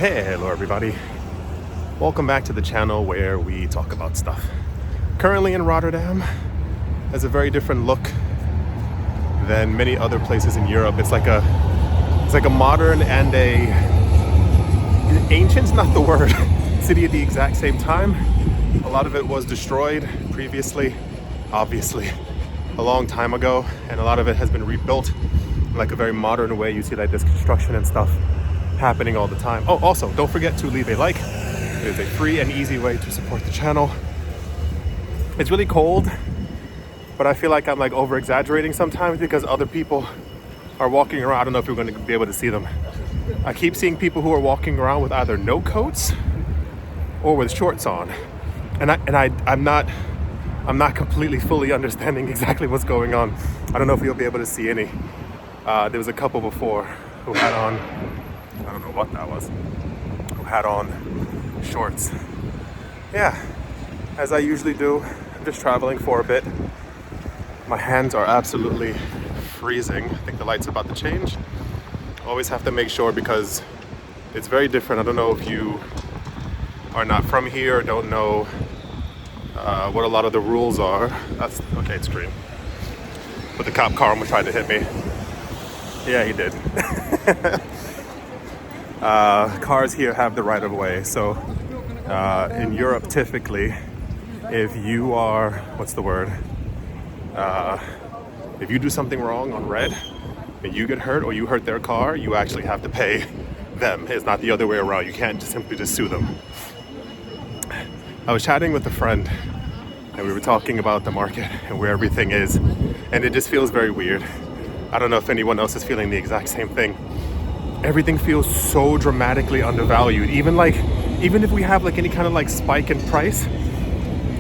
Hello everybody, welcome back to the channel where we talk about stuff. Currently in Rotterdam has a very different look than many other places in Europe. It's like a modern and ancient's not the word, city at the exact same time. A lot of it was destroyed previously, obviously, a long time ago, and a lot of it has been rebuilt in like a very modern way. You see like this construction and stuff happening all the time. Oh, also, don't forget to leave a like. It is a free and easy way to support the channel. It's really cold, but I feel like I'm like over exaggerating sometimes because other people are walking around. I don't know if you're going to be able to see them. I keep seeing people who are walking around with either no coats or with shorts on, and I'm not completely fully understanding exactly what's going on. I don't know if you'll be able to see any. There was a couple before who had on, I don't know what that was, who had on shorts. Yeah, as I usually do, I'm just traveling for a bit. My hands are absolutely freezing. I think the light's about to change. Always have to make sure because it's very different. I don't know if you are not from here or don't know what a lot of the rules are. That's okay, it's green. But the cop car almost tried to hit me. Yeah, he did. Cars here have the right of way. So in Europe, typically, if you are, what's the word? If you do something wrong on red and you get hurt or you hurt their car, you actually have to pay them. It's not the other way around. You can't simply just sue them. I was chatting with a friend and we were talking about the market and where everything is, and it just feels very weird. I don't know if anyone else is feeling the exact same thing. Everything feels so dramatically undervalued. Even if we have like any kind of like spike in price,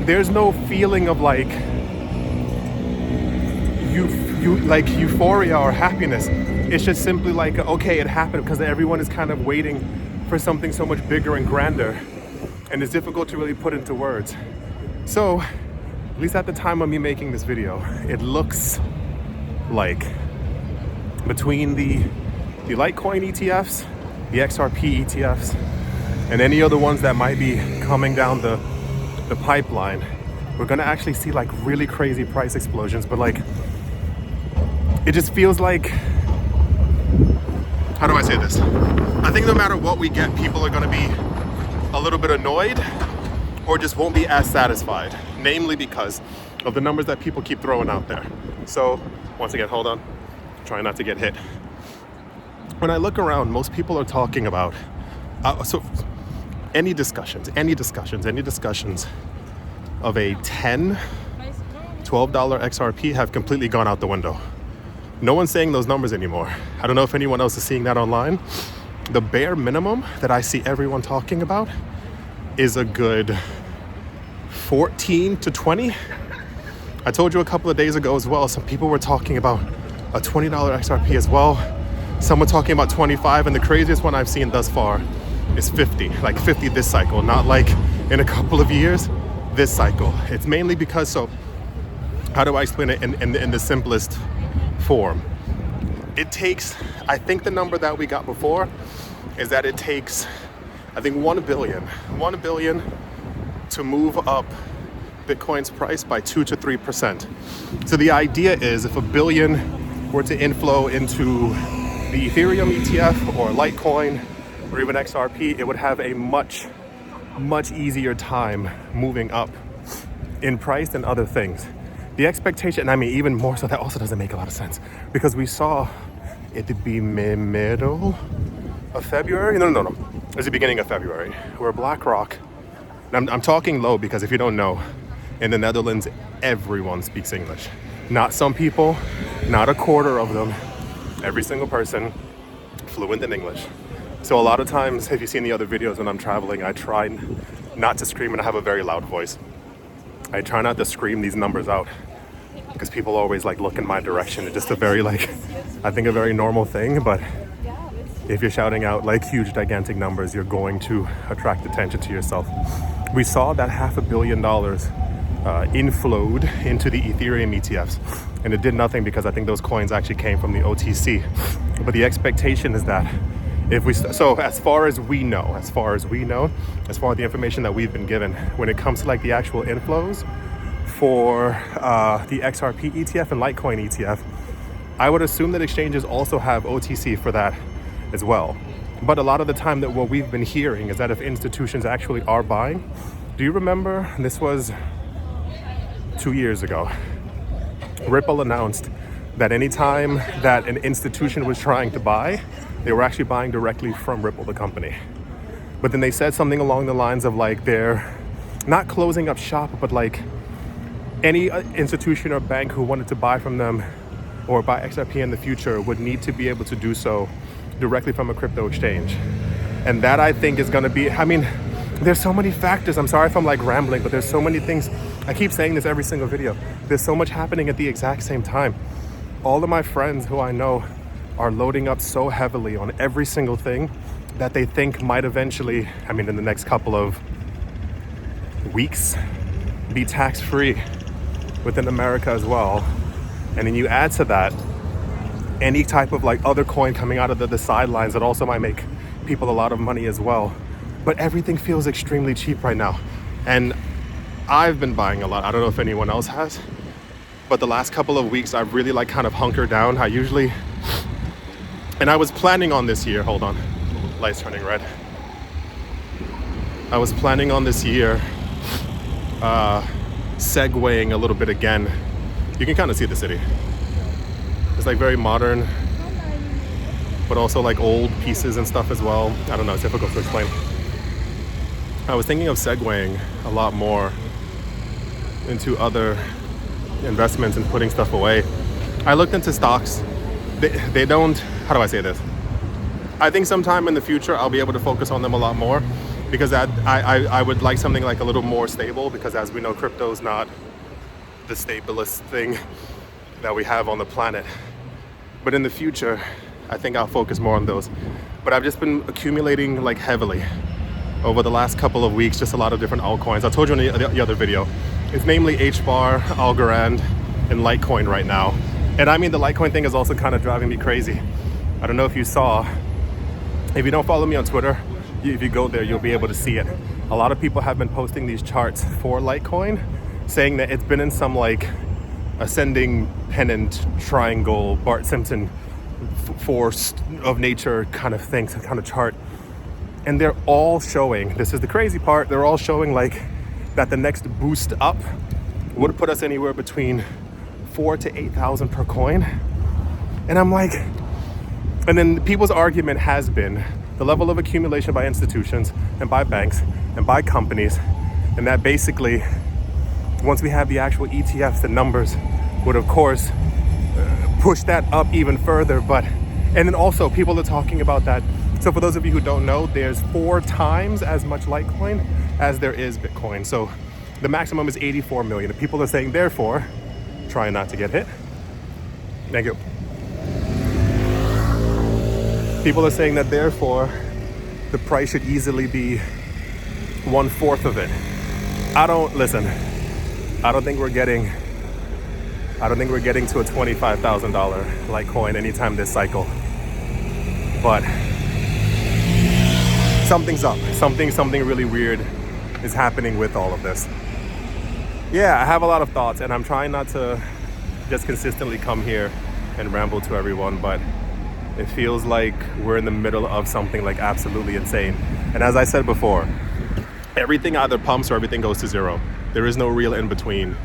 there's no feeling of like you like euphoria or happiness. It's just simply like, okay, it happened, because everyone is kind of waiting for something so much bigger and grander, and it's difficult to really put into words. So at least at the time of me making this video, it looks like between the Litecoin ETFs, the XRP ETFs, and any other ones that might be coming down the pipeline, we're gonna actually see like really crazy price explosions. But like, it just feels like, how do I say this? I think no matter what we get, people are gonna be a little bit annoyed or just won't be as satisfied, namely because of the numbers that people keep throwing out there. So once again, hold on, try not to get hit. When I look around, most people are talking about, so any discussions of a $10, $12 XRP have completely gone out the window. No one's saying those numbers anymore. I don't know if anyone else is seeing that online. The bare minimum that I see everyone talking about is a good 14 to 20. I told you a couple of days ago as well, some people were talking about a $20 XRP as well. Some were talking about 25, and the craziest one I've seen thus far is 50, like 50 this cycle, not like in a couple of years, this cycle. It's mainly because, so how do I explain it in the simplest form? It takes, I think the number that we got before is that it takes, I think 1 billion to move up Bitcoin's price by 2 to 3%. So the idea is if 1 billion were to inflow into the Ethereum ETF or Litecoin or even XRP, it would have a much easier time moving up in price than other things. The expectation, I mean, even more so, that also doesn't make a lot of sense, because we saw it to be middle of February. No. It was the beginning of February, where BlackRock, and I'm talking low because if you don't know, in the Netherlands, everyone speaks English. Not some people, not a quarter of them. Every single person fluent in English. So a lot of times, if you've seen the other videos when I'm traveling, I try not to scream, and I have a very loud voice. I try not to scream these numbers out because people always like look in my direction. It's just a very I think a very normal thing, but if you're shouting out like huge gigantic numbers, you're going to attract attention to yourself. We saw that $500 million inflowed into the Ethereum ETFs, and it did nothing because I think those coins actually came from the OTC. But the expectation is that If we so as far as we know, as far as the information that we've been given, when it comes to like the actual inflows for the XRP ETF and Litecoin ETF, I would assume that exchanges also have OTC for that as well. But a lot of the time that what we've been hearing is that if institutions actually are buying, do you remember, this was 2 years ago, Ripple announced that anytime that an institution was trying to buy, they were actually buying directly from Ripple, the company. But then they said something along the lines of like they're not closing up shop, but like any institution or bank who wanted to buy from them or buy XRP in the future would need to be able to do so directly from a crypto exchange. And that I think is going to be, I mean, there's so many factors. I'm sorry if I'm like rambling, but there's so many things. I keep saying this every single video. There's so much happening at the exact same time. All of my friends who I know are loading up so heavily on every single thing that they think might eventually, I mean, in the next couple of weeks, be tax-free within America as well. And then you add to that any type of like other coin coming out of the sidelines that also might make people a lot of money as well. But everything feels extremely cheap right now. And I've been buying a lot. I don't know if anyone else has, but the last couple of weeks I've really like kind of hunkered down. And I was planning on this year, hold on, light's turning red. I was planning on this year segueing a little bit again. You can kind of see the city. It's like very modern, but also like old pieces and stuff as well. I don't know, it's difficult to explain. I was thinking of segueing a lot more into other investments and putting stuff away. I looked into stocks. They don't, how do I say this? I think sometime in the future I'll be able to focus on them a lot more, because I would like something like a little more stable, because as we know, crypto is not the stablest thing that we have on the planet. But in the future, I think I'll focus more on those. But I've just been accumulating like heavily over the last couple of weeks, just a lot of different altcoins. I told you in the other video, it's namely HBAR, Algorand, and Litecoin right now. And I mean, the Litecoin thing is also kind of driving me crazy. I don't know if you saw, if you don't follow me on Twitter, if you go there, you'll be able to see it. A lot of people have been posting these charts for Litecoin, saying that it's been in some like ascending pennant triangle, Bart Simpson force of nature kind of thing, some kind of chart. And they're all showing, this is the crazy part, they're all showing like that the next boost up would put us anywhere between 4,000 to 8,000 per coin. And I'm like, and then people's argument has been the level of accumulation by institutions and by banks and by companies, and that basically once we have the actual ETFs, the numbers would of course push that up even further. But and then also people are talking about that. So for those of you who don't know, there's 4 times as much Litecoin as there is Bitcoin. So the maximum is 84 million. People are saying, therefore, trying not to get hit. Thank you. People are saying that therefore the price should easily be 1/4 of it. I don't think we're getting to a $25,000 Litecoin anytime this cycle. But something's up. Something really weird is happening with all of this. Yeah, I have a lot of thoughts, and I'm trying not to just consistently come here and ramble to everyone, but it feels like we're in the middle of something like absolutely insane. And as I said before, everything either pumps or everything goes to zero. There is no real in between.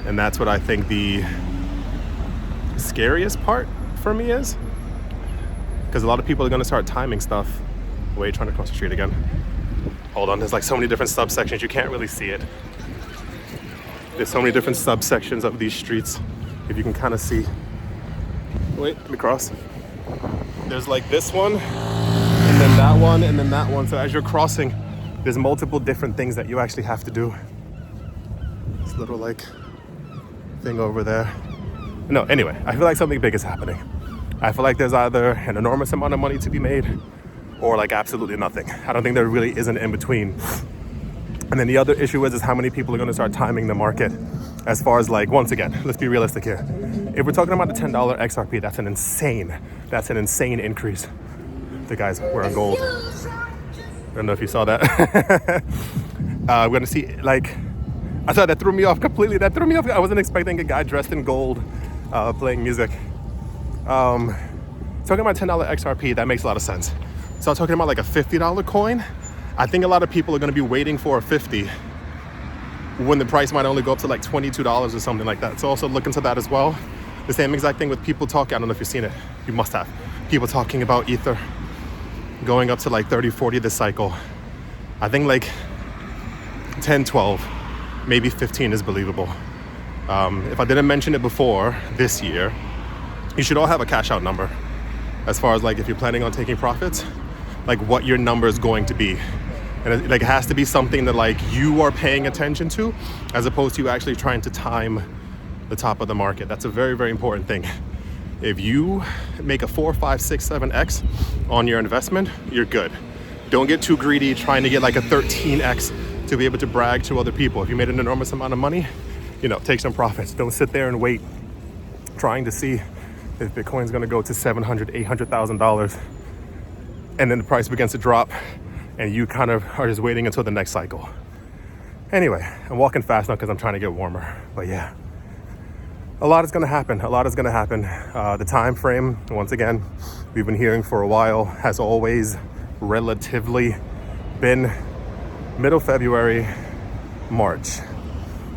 And that's what I think the scariest part for me is. Because a lot of people are going to start timing stuff. Wait, trying to cross the street again. Hold on, there's like so many different subsections, you can't really see it. There's so many different subsections of these streets, if you can kind of see. Wait, let me cross. There's like this one, and then that one, and then that one. So as you're crossing, there's multiple different things that you actually have to do. This little like thing over there. No, anyway, I feel like something big is happening. I feel like there's either an enormous amount of money to be made or like absolutely nothing. I don't think there really is an in between. And then the other issue is how many people are going to start timing the market as far as like, once again, let's be realistic here. If we're talking about the $10 XRP, that's an insane increase. The guy's wearing gold. I don't know if you saw that. We're gonna see, like, I thought that threw me off completely. That threw me off. I wasn't expecting a guy dressed in gold playing music. Talking about $10 XRP, that makes a lot of sense. So I'm talking about like a $50 coin. I think a lot of people are gonna be waiting for a 50 when the price might only go up to like $22 or something like that. So also look into that as well. The same exact thing with people talking, I don't know if you've seen it, you must have. People talking about Ether going up to like 30, 40 this cycle. I think like 10, 12, maybe 15 is believable. If I didn't mention it before this year, you should all have a cash out number. As far as like if you're planning on taking profits, like what your number is going to be. And it, like, it has to be something that like you are paying attention to, as opposed to you actually trying to time the top of the market. That's a very, very important thing. If you make a 4, 5, 6, 7x on your investment, you're good. Don't get too greedy trying to get like a 13x to be able to brag to other people. If you made an enormous amount of money, you know, take some profits. Don't sit there and wait trying to see if Bitcoin's gonna go to $700,000, $800,000 and then the price begins to drop and you kind of are just waiting until the next cycle. Anyway, I'm walking fast now because I'm trying to get warmer, but yeah. A lot is going to happen. A lot is going to happen. The time frame, once again, we've been hearing for a while, has always relatively been middle February, March.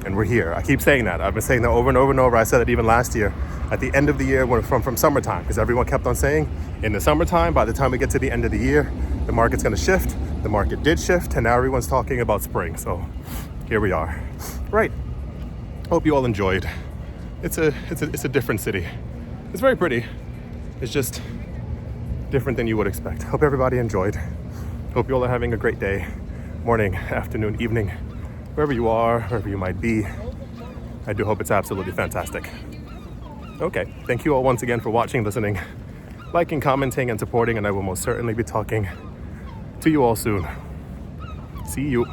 And we're here. I keep saying that. I've been saying that over and over and over. I said it even last year. At the end of the year, from summertime, because everyone kept on saying, in the summertime, by the time we get to the end of the year, the market's going to shift. The market did shift, and now everyone's talking about spring. So here we are. Right. Hope you all enjoyed. It's a different city. It's very pretty. It's just different than you would expect. Hope everybody enjoyed. Hope you all are having a great day, morning, afternoon, evening, wherever you are, wherever you might be. I do hope it's absolutely fantastic. Okay, thank you all once again for watching, listening, liking, commenting, and supporting, and I will most certainly be talking to you all soon. See you.